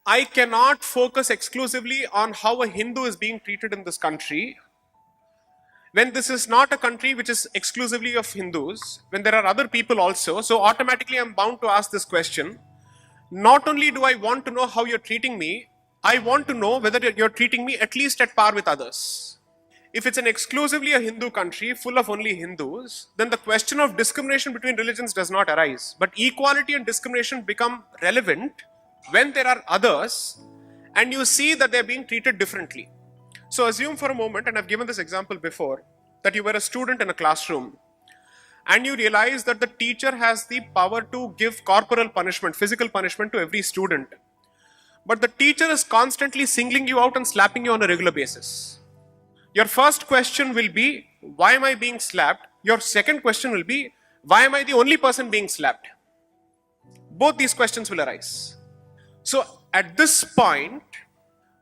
I cannot focus exclusively on how a Hindu is being treated in this country when this is not a country which is exclusively of Hindus, when there are other people also. So automatically I'm bound to ask this question. Not only do I want to know how you're treating me, I want to know whether you're treating me at least at par with others. If it's an exclusively a Hindu country full of only Hindus, then the question of discrimination between religions does not arise. But equality and discrimination become relevant when there are others and you see that they're being treated differently. So assume for a moment, and I've given this example before, that you were a student in a classroom and you realize that the teacher has the power to give corporal punishment, physical punishment to every student. But the teacher is constantly singling you out and slapping you on a regular basis. Your first question will be, why am I being slapped? Your second question will be, why am I the only person being slapped? Both these questions will arise. So at this point,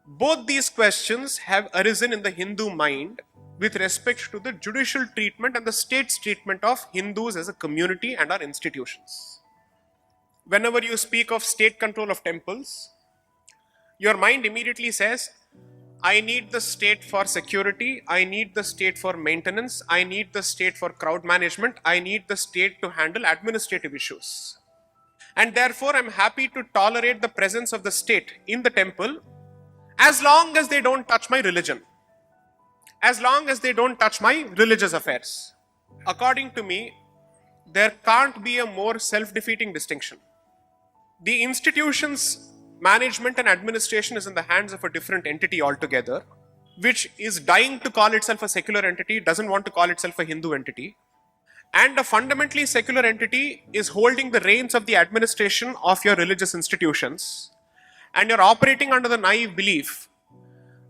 both these questions have arisen in the Hindu mind with respect to the judicial treatment and the state's treatment of Hindus as a community and our institutions. Whenever you speak of state control of temples, your mind immediately says, I need the state for security, I need the state for maintenance, I need the state for crowd management, I need the state to handle administrative issues. And therefore, I'm happy to tolerate the presence of the state in the temple as long as they don't touch my religion, as long as they don't touch my religious affairs. According to me, there can't be a more self-defeating distinction. The institution's management and administration is in the hands of a different entity altogether, which is dying to call itself a secular entity, doesn't want to call itself a Hindu entity. And a fundamentally secular entity is holding the reins of the administration of your religious institutions. And you're operating under the naive belief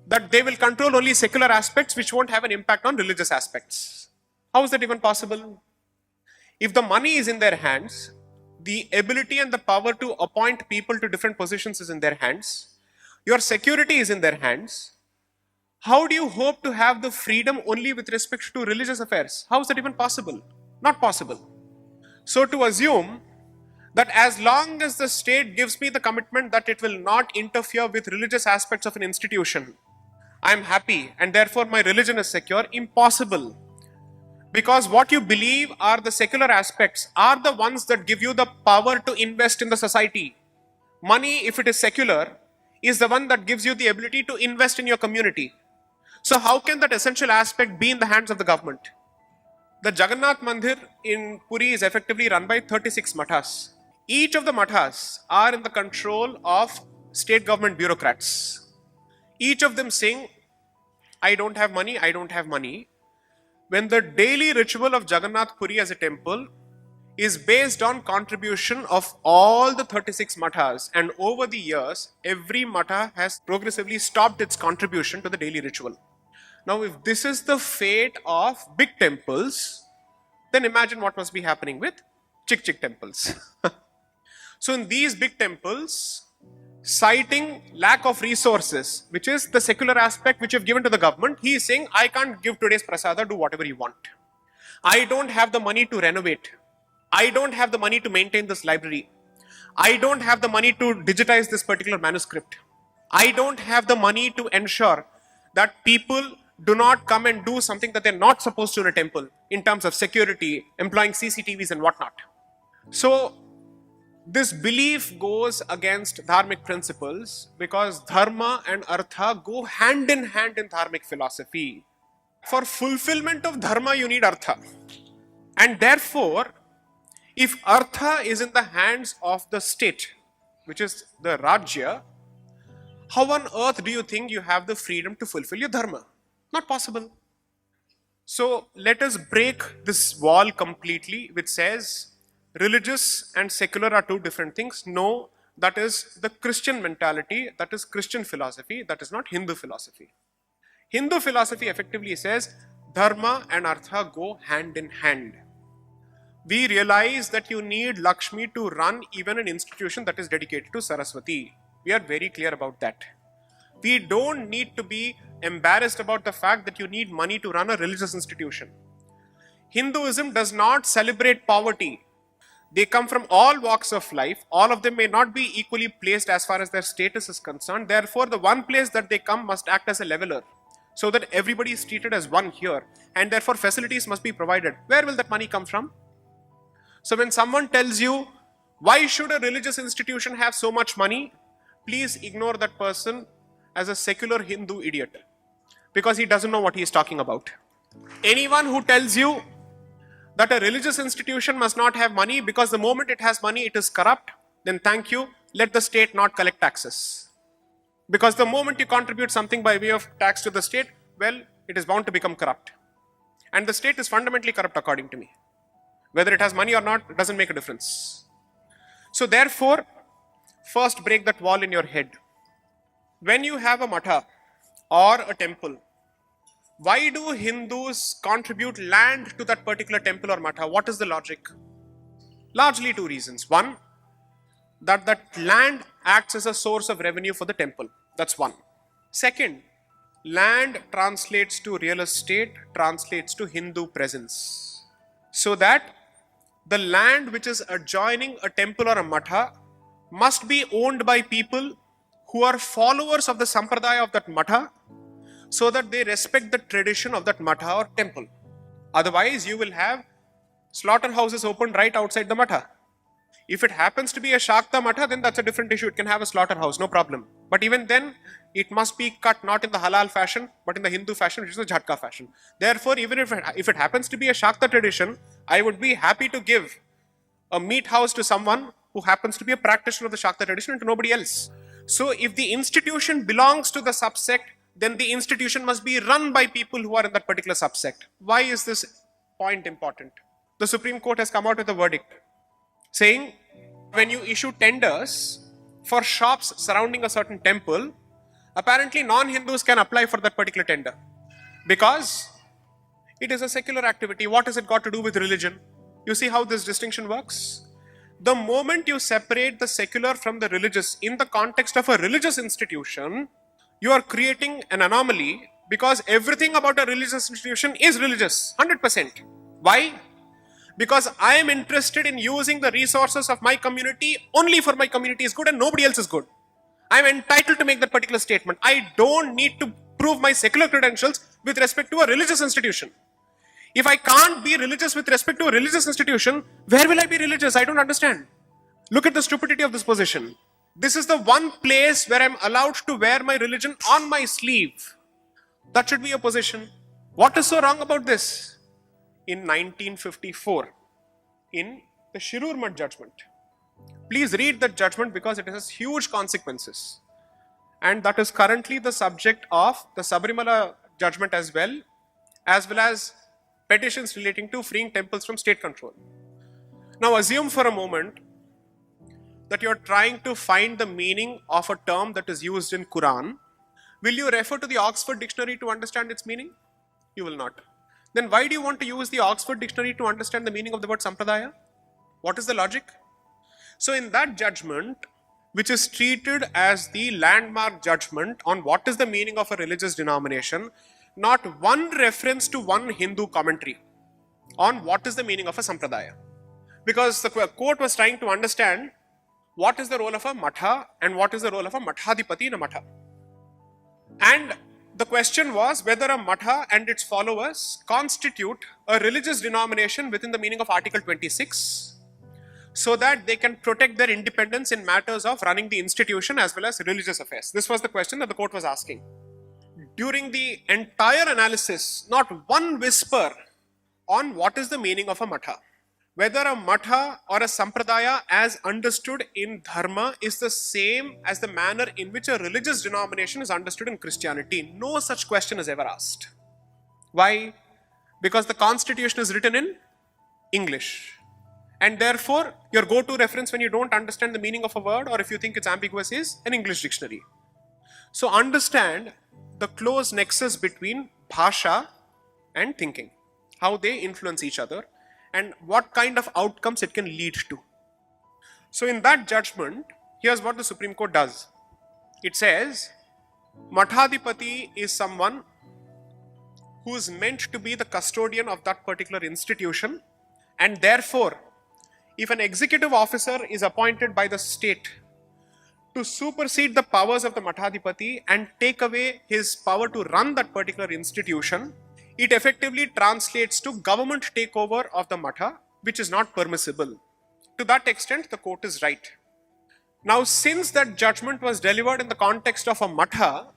that they will control only secular aspects which won't have an impact on religious aspects. How is that even possible? If the money is in their hands, the ability and the power to appoint people to different positions is in their hands, your security is in their hands, how do you hope to have the freedom only with respect to religious affairs? How is that even possible? Not possible. So to assume that as long as the state gives me the commitment that it will not interfere with religious aspects of an institution, I am happy and therefore my religion is secure, impossible. Because what you believe are the secular aspects are the ones that give you the power to invest in the society. Money, if it is secular, is the one that gives you the ability to invest in your community. So how can that essential aspect be in the hands of the government? The Jagannath Mandir in Puri is effectively run by 36 mathas. Each of the mathas are in the control of state government bureaucrats. Each of them saying, I don't have money, I don't have money. When the daily ritual of Jagannath Puri as a temple is based on contribution of all the 36 mathas, and over the years, every matha has progressively stopped its contribution to the daily ritual. Now, if this is the fate of big temples, then imagine what must be happening with chick temples. So in these big temples, citing lack of resources, which is the secular aspect which you've given to the government, he is saying, I can't give today's prasada, do whatever you want. I don't have the money to renovate. I don't have the money to maintain this library. I don't have the money to digitize this particular manuscript. I don't have the money to ensure that people do not come and do something that they're not supposed to in a temple in terms of security, employing CCTVs and whatnot. So this belief goes against dharmic principles because dharma and artha go hand in dharmic philosophy. For fulfillment of dharma, you need artha. And therefore, if artha is in the hands of the state, which is the Rajya, how on earth do you think you have the freedom to fulfill your dharma? Not possible. So let us break this wall completely, which says religious and secular are two different things. No, that is the Christian mentality, that is Christian philosophy, that is not Hindu philosophy. Hindu philosophy effectively says dharma and artha go hand in hand. We realize that you need Lakshmi to run even an institution that is dedicated to Saraswati. We are very clear about that. We don't need to be embarrassed about the fact that you need money to run a religious institution. Hinduism does not celebrate poverty. They come from all walks of life. All of them may not be equally placed as far as their status is concerned. Therefore, the one place that they come must act as a leveler so that everybody is treated as one here. And therefore, facilities must be provided. Where will that money come from? So when someone tells you, why should a religious institution have so much money? Please ignore that person as a secular Hindu idiot, because he doesn't know what he is talking about. Anyone who tells you that a religious institution must not have money because the moment it has money it is corrupt, then thank you, let the state not collect taxes. Because the moment you contribute something by way of tax to the state, well, it is bound to become corrupt. And the state is fundamentally corrupt according to me. Whether it has money or not, it doesn't make a difference. So therefore, first break that wall in your head. When you have a matha or a temple, why do Hindus contribute land to that particular temple or matha? What is the logic? Largely two reasons. One, that land acts as a source of revenue for the temple. That's one. Second, land translates to real estate, translates to Hindu presence. So that the land which is adjoining a temple or a matha must be owned by people who are followers of the sampradaya of that matha, so that they respect the tradition of that matha or temple. Otherwise, you will have slaughterhouses opened right outside the matha. If it happens to be a Shakta matha, then that's a different issue. It can have a slaughterhouse, no problem. But even then, it must be cut not in the halal fashion, but in the Hindu fashion, which is the Jhatka fashion. Therefore, even if it happens to be a Shakta tradition, I would be happy to give a meat house to someone who happens to be a practitioner of the Shakta tradition and to nobody else. So, if the institution belongs to the subsect, then the institution must be run by people who are in that particular subsect. Why is this point important? The Supreme Court has come out with a verdict saying when you issue tenders for shops surrounding a certain temple, apparently non-Hindus can apply for that particular tender because it is a secular activity. What has it got to do with religion? You see how this distinction works? The moment you separate the secular from the religious in the context of a religious institution, you are creating an anomaly, because everything about a religious institution is religious, 100%. Why? Because I am interested in using the resources of my community only for my community's good and nobody else is good. I am entitled to make that particular statement. I don't need to prove my secular credentials with respect to a religious institution. If I can't be religious with respect to a religious institution, where will I be religious? I don't understand. Look at the stupidity of this position. This is the one place where I'm allowed to wear my religion on my sleeve. That should be a position. What is so wrong about this? In 1954, in the Shirur Mutt judgment. Please read that judgment because it has huge consequences. And that is currently the subject of the Sabarimala judgment as well as petitions relating to freeing temples from state control. Now assume for a moment that you're trying to find the meaning of a term that is used in Quran. Will you refer to the Oxford Dictionary to understand its meaning? You will not. Then why do you want to use the Oxford Dictionary to understand the meaning of the word Sampradaya? What is the logic? So in that judgment, which is treated as the landmark judgment on what is the meaning of a religious denomination, not one reference to one Hindu commentary on what is the meaning of a Sampradaya. Because the court was trying to understand what is the role of a matha and what is the role of a mathadipati in a matha. And the question was whether a matha and its followers constitute a religious denomination within the meaning of Article 26, so that they can protect their independence in matters of running the institution as well as religious affairs. This was the question that the court was asking. During the entire analysis, not one whisper on what is the meaning of a matha. Whether a matha or a sampradaya as understood in dharma is the same as the manner in which a religious denomination is understood in Christianity. No such question is ever asked. Why? Because the constitution is written in English. And therefore, your go-to reference when you don't understand the meaning of a word or if you think it's ambiguous is an English dictionary. So understand the close nexus between bhasha and thinking, how they influence each other and what kind of outcomes it can lead to. So in that judgment, here's what the Supreme Court does. It says, Mathadipati is someone who is meant to be the custodian of that particular institution, and therefore, if an executive officer is appointed by the state to supersede the powers of the Mathadipati and take away his power to run that particular institution, it effectively translates to government takeover of the Matha, which is not permissible. To that extent, the court is right. Now, since that judgment was delivered in the context of a Matha,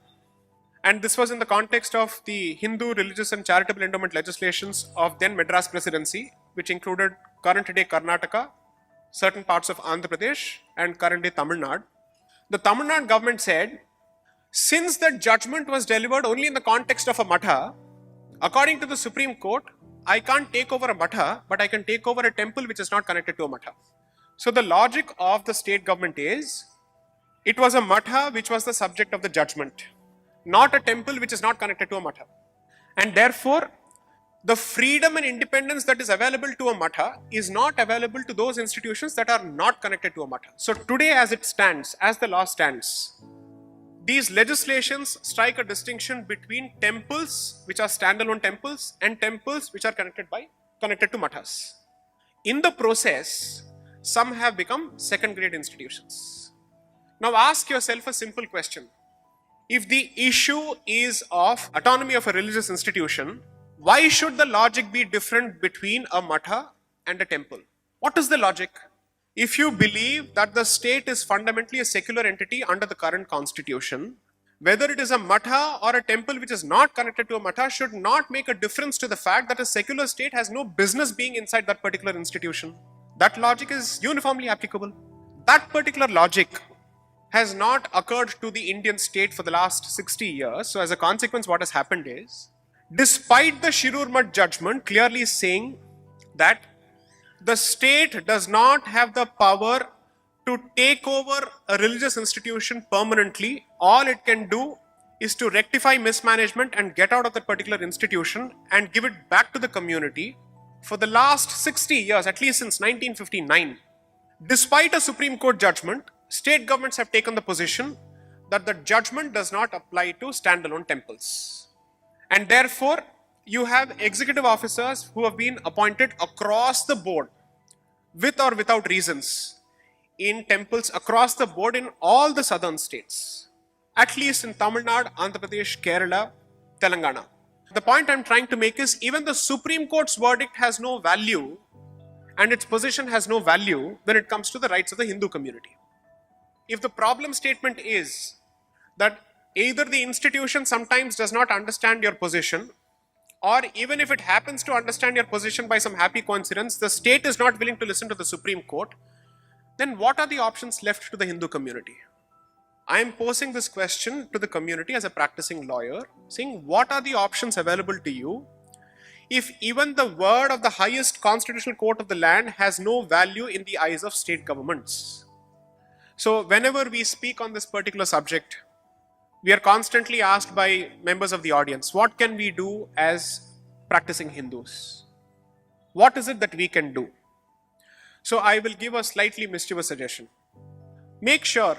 and this was in the context of the Hindu religious and charitable endowment legislations of then Madras Presidency, which included current day Karnataka, certain parts of Andhra Pradesh, and current day Tamil Nadu, the Tamil Nadu government said, since that judgment was delivered only in the context of a Matha, according to the Supreme Court, I can't take over a Matha, but I can take over a temple which is not connected to a Matha. So the logic of the state government is, it was a Matha which was the subject of the judgment, not a temple which is not connected to a Matha. And therefore, the freedom and independence that is available to a Matha is not available to those institutions that are not connected to a Matha. So today as it stands, as the law stands, these legislations strike a distinction between temples which are standalone temples and temples which are connected to Mathas. In the process, some have become second-grade institutions. Now ask yourself a simple question. If the issue is of autonomy of a religious institution, why should the logic be different between a Matha and a temple? What is the logic? If you believe that the state is fundamentally a secular entity under the current constitution, whether it is a Matha or a temple which is not connected to a Matha should not make a difference to the fact that a secular state has no business being inside that particular institution. That logic is uniformly applicable. That particular logic has not occurred to the Indian state for the last 60 years. So as a consequence, what has happened is, despite the Shirur Math judgment clearly saying that the state does not have the power to take over a religious institution permanently, all it can do is to rectify mismanagement and get out of that particular institution and give it back to the community. For the last 60 years, at least since 1959, despite a Supreme Court judgment, state governments have taken the position that the judgment does not apply to standalone temples. And therefore, you have executive officers who have been appointed across the board, with or without reasons, in temples across the board in all the southern states, at least in Tamil Nadu, Andhra Pradesh, Kerala, Telangana. The point I'm trying to make is, even the Supreme Court's verdict has no value and its position has no value when it comes to the rights of the Hindu community. If the problem statement is that either the institution sometimes does not understand your position, or even if it happens to understand your position by some happy coincidence, the state is not willing to listen to the Supreme Court, then what are the options left to the Hindu community? I am posing this question to the community as a practicing lawyer, saying, what are the options available to you if even the word of the highest constitutional court of the land has no value in the eyes of state governments? So whenever we speak on this particular subject, we are constantly asked by members of the audience, what can we do as practicing Hindus? What is it that we can do? So I will give a slightly mischievous suggestion. Make sure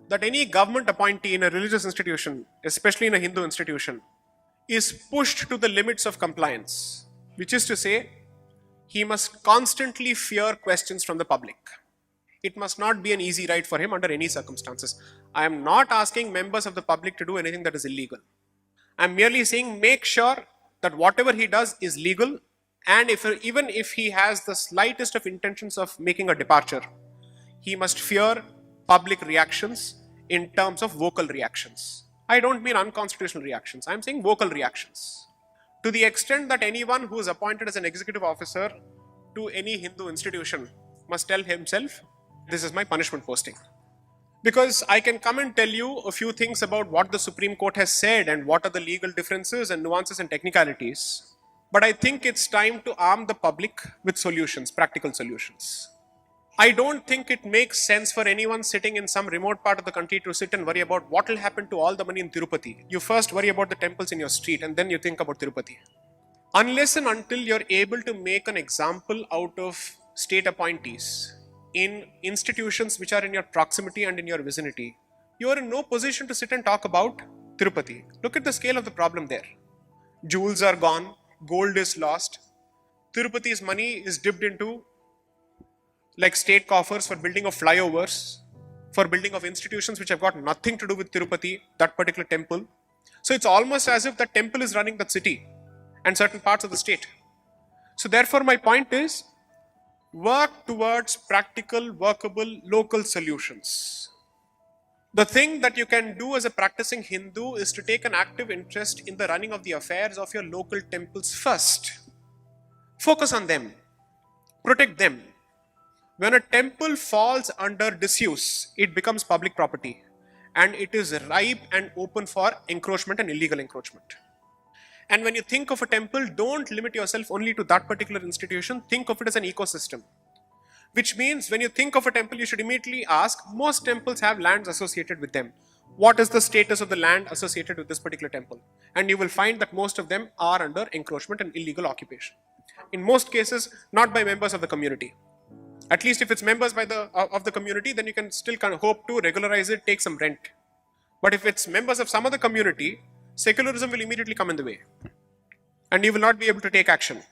that any government appointee in a religious institution, especially in a Hindu institution, is pushed to the limits of compliance, which is to say, he must constantly fear questions from the public. It must not be an easy ride for him under any circumstances. I am not asking members of the public to do anything that is illegal. I am merely saying, make sure that whatever he does is legal, and even if he has the slightest of intentions of making a departure, he must fear public reactions in terms of vocal reactions. I don't mean unconstitutional reactions. I'm saying vocal reactions. To the extent that anyone who is appointed as an executive officer to any Hindu institution must tell himself, this is my punishment posting. Because I can come and tell you a few things about what the Supreme Court has said and what are the legal differences and nuances and technicalities. But I think it's time to arm the public with solutions, practical solutions. I don't think it makes sense for anyone sitting in some remote part of the country to sit and worry about what will happen to all the money in Tirupati. You first worry about the temples in your street and then you think about Tirupati. Unless and until you're able to make an example out of state appointees in institutions which are in your proximity and in your vicinity, you are in no position to sit and talk about Tirupati. Look at the scale of the problem there. Jewels are gone, gold is lost, Tirupati's money is dipped into like state coffers for building of flyovers, for building of institutions which have got nothing to do with Tirupati, that particular temple. So it's almost as if that temple is running that city and certain parts of the state. So therefore my point is, work towards practical, workable, local solutions. The thing that you can do as a practicing Hindu is to take an active interest in the running of the affairs of your local temples first. Focus on them. Protect them. When a temple falls under disuse, it becomes public property and it is ripe and open for encroachment and illegal encroachment. And when you think of a temple, don't limit yourself only to that particular institution. Think of it as an ecosystem. Which means when you think of a temple, you should immediately ask, most temples have lands associated with them. What is the status of the land associated with this particular temple? And you will find that most of them are under encroachment and illegal occupation. In most cases, not by members of the community. At least if it's members of the community, then you can still kind of hope to regularize it, take some rent. But if it's members of some other community, secularism will immediately come in the way. And you will not be able to take action.